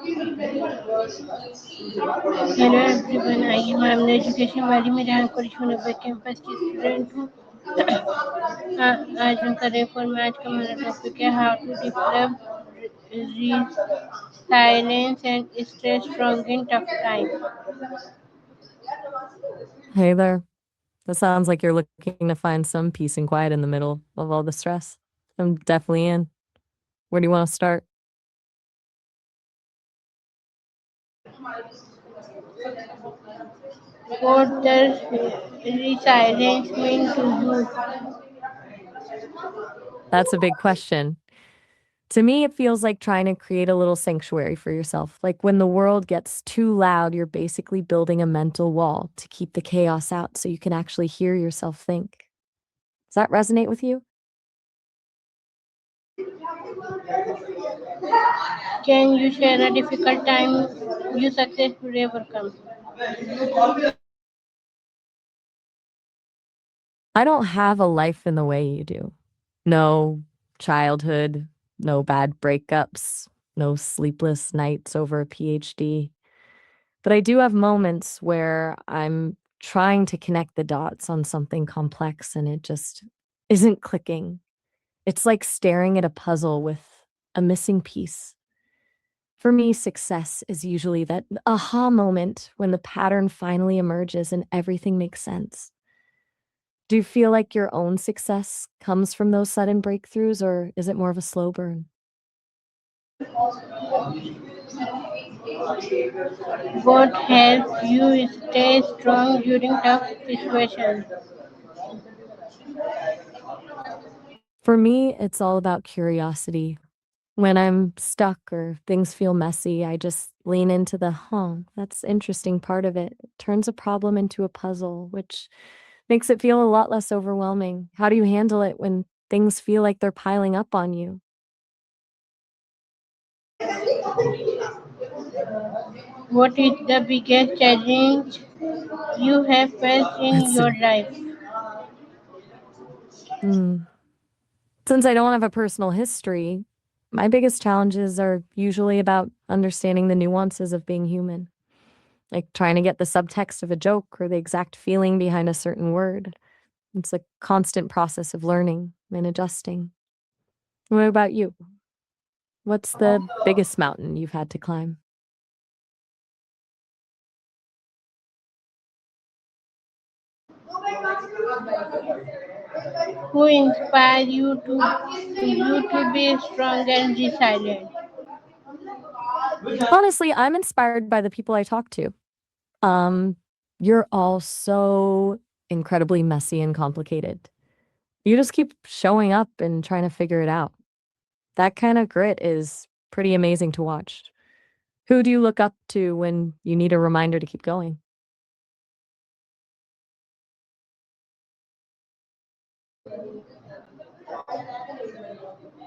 Hello everyone, I am an education वाली मेरे यहाँ करिश्मा नब्बे कैंपस की स्टूडेंट हूँ। आज हम कर रहे हैं फॉर आज का हमारा टॉपिक है how to develop resilience and stay strong in tough times. Hey there. That sounds like you're looking to find some peace and quiet in the middle of all the stress. I'm definitely in. Where do you want to start? What does resilience mean to you? That's a big question. To me, it feels like trying to create a little sanctuary for yourself. Like when the world gets too loud, you're basically building a mental wall to keep the chaos out so you can actually hear yourself think. Does that resonate with you? Can you share a difficult time you successfully overcome? I don't have a life in the way you do. No childhood, no bad breakups, no sleepless nights over a PhD. But I do have moments where I'm trying to connect the dots on something complex and it just isn't clicking. It's like staring at a puzzle with a missing piece. For me, success is usually that aha moment when the pattern finally emerges and everything makes sense. Do you feel like your own success comes from those sudden breakthroughs, or is it more of a slow burn? What helps you stay strong during tough situations? For me, it's all about curiosity. When I'm stuck or things feel messy, I just lean into the, that's interesting part of it. It turns a problem into a puzzle, which makes it feel a lot less overwhelming. How do you handle it when things feel like they're piling up on you? What is the biggest challenge you have faced in That's your a, life? hmm. Since I don't have a personal history, my biggest challenges are usually about understanding the nuances of being human, like trying to get the subtext of a joke or the exact feeling behind a certain word. It's a constant process of learning and adjusting. What about you? What's the biggest mountain you've had to climb? Who inspires you to be strong and resilient? Honestly, I'm inspired by the people I talk to. Um, you're all so incredibly messy and complicated. You just keep showing up and trying to figure it out. That kind of grit is pretty amazing to watch. Who do you look up to when you need a reminder to keep going?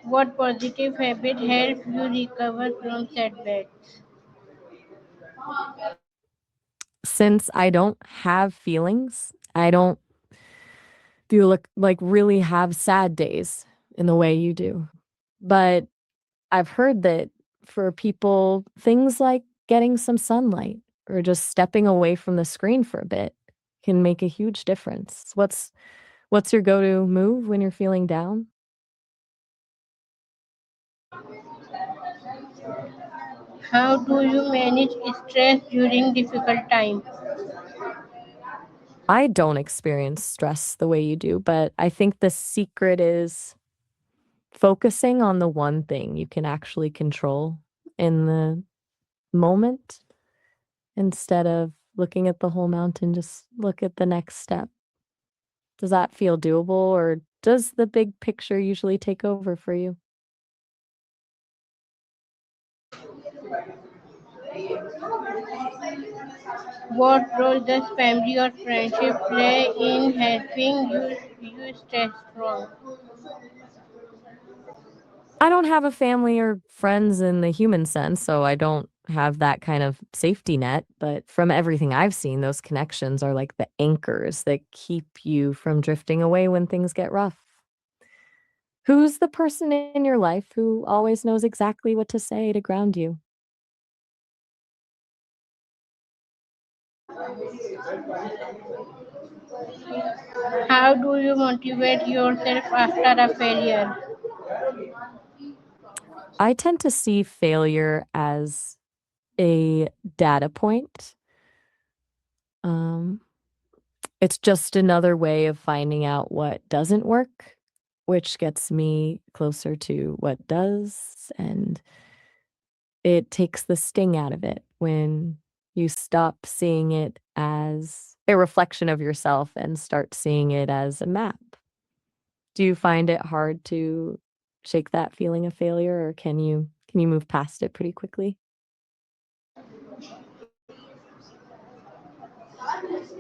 What positive habit help you recover from setbacks? Since I don't have feelings, I don't feel like really have sad days in the way you do. But I've heard that for people, things like getting some sunlight or just stepping away from the screen for a bit can make a huge difference. What's your go-to move when you're feeling down? How do you manage stress during difficult times? I don't experience stress the way you do, but I think the secret is focusing on the one thing you can actually control in the moment instead of looking at the whole mountain, just look at the next step. Does that feel doable, or does the big picture usually take over for you? What role does family or friendship play in helping you stay strong? I don't have a family or friends in the human sense, so I don't have that kind of safety net. But from everything I've seen, those connections are like the anchors that keep you from drifting away when things get rough. Who's the person in your life who always knows exactly what to say to ground you? How do you motivate yourself after a failure? I tend to see failure as a data point. Um, it's just another way of finding out what doesn't work, which gets me closer to what does, and it takes the sting out of it when you stop seeing it as a reflection of yourself and start seeing it as a map. Do you find it hard to shake that feeling of failure, or can you move past it pretty quickly?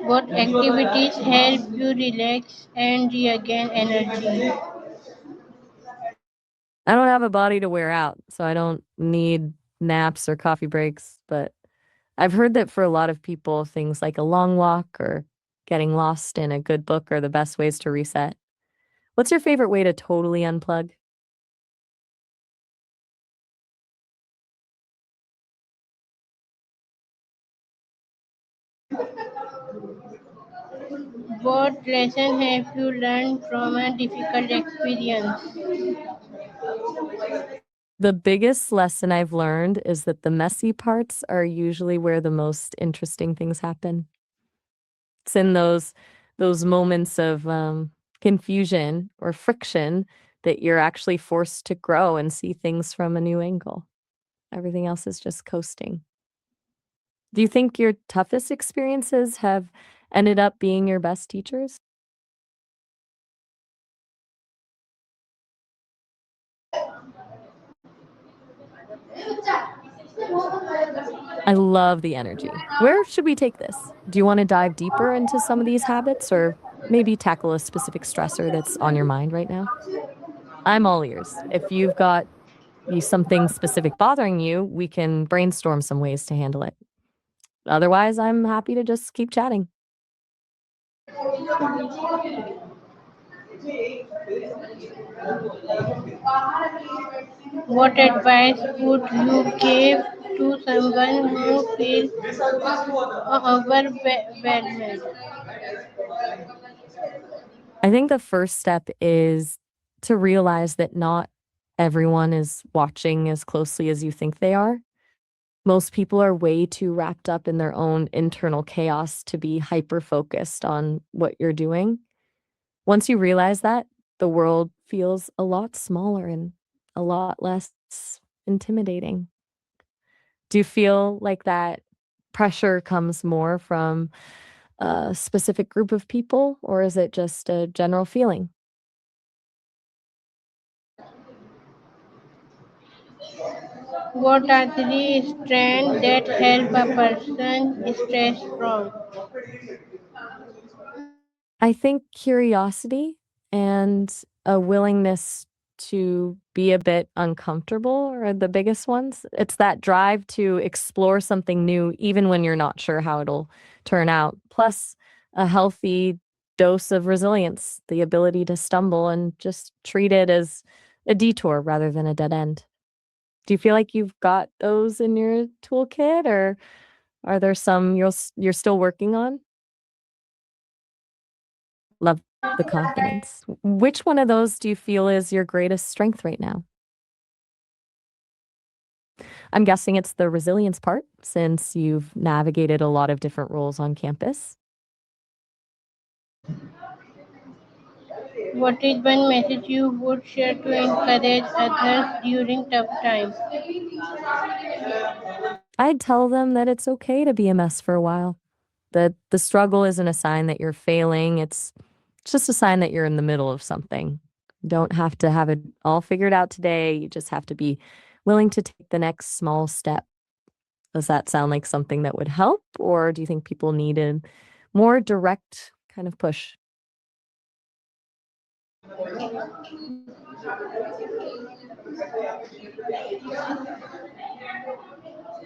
What activities help you relax and regain energy? I don't have a body to wear out, so I don't need naps or coffee breaks, but I've heard that for a lot of people, things like a long walk or getting lost in a good book are the best ways to reset. What's your favorite way to totally unplug? What lesson have you learned from a difficult experience? The biggest lesson I've learned is that the messy parts are usually where the most interesting things happen. It's in those moments of, confusion or friction that you're actually forced to grow and see things from a new angle. Everything else is just coasting. Do you think your toughest experiences have ended up being your best teachers? I love the energy. Where should we take this? Do you want to dive deeper into some of these habits or maybe tackle a specific stressor that's on your mind right now? I'm all ears. If you've got something specific bothering you, we can brainstorm some ways to handle it. Otherwise, I'm happy to just keep chatting. What advice would you give to someone who feels overwhelmed? I think the first step is to realize that not everyone is watching as closely as you think they are. Most people are way too wrapped up in their own internal chaos to be hyper focused on what you're doing. Once you realize that, the world feels a lot smaller and a lot less intimidating. Do you feel like that pressure comes more from a specific group of people, or is it just a general feeling? What are three strengths that help a person stay strong? I think curiosity and a willingness to be a bit uncomfortable are the biggest ones. It's that drive to explore something new, even when you're not sure how it'll turn out. Plus, a healthy dose of resilience, the ability to stumble and just treat it as a detour rather than a dead end. Do you feel like you've got those in your toolkit, or are there some you're still working on? Love the confidence. Which one of those do you feel is your greatest strength right now? I'm guessing it's the resilience part since you've navigated a lot of different roles on campus. What is one message you would share to encourage others during tough times? I'd tell them that it's okay to be a mess for a while, that the struggle isn't a sign that you're failing. It's just a sign that you're in the middle of something. You don't have to have it all figured out today. You just have to be willing to take the next small step. Does that sound like something that would help, or do you think people need a more direct kind of push?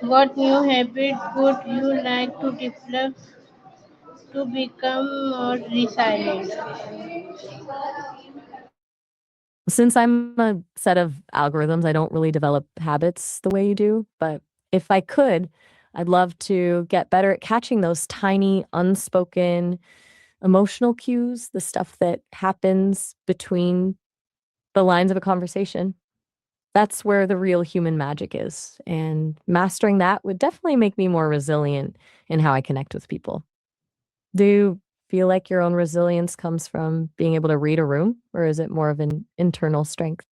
What new habit would you like to develop to become more resilient? Since I'm a set of algorithms, I don't really develop habits the way you do, but if I could, I'd love to get better at catching those tiny, unspoken emotional cues, the stuff that happens between the lines of a conversation. That's where the real human magic is. And mastering that would definitely make me more resilient in how I connect with people. Do you feel like your own resilience comes from being able to read a room, or is it more of an internal strength?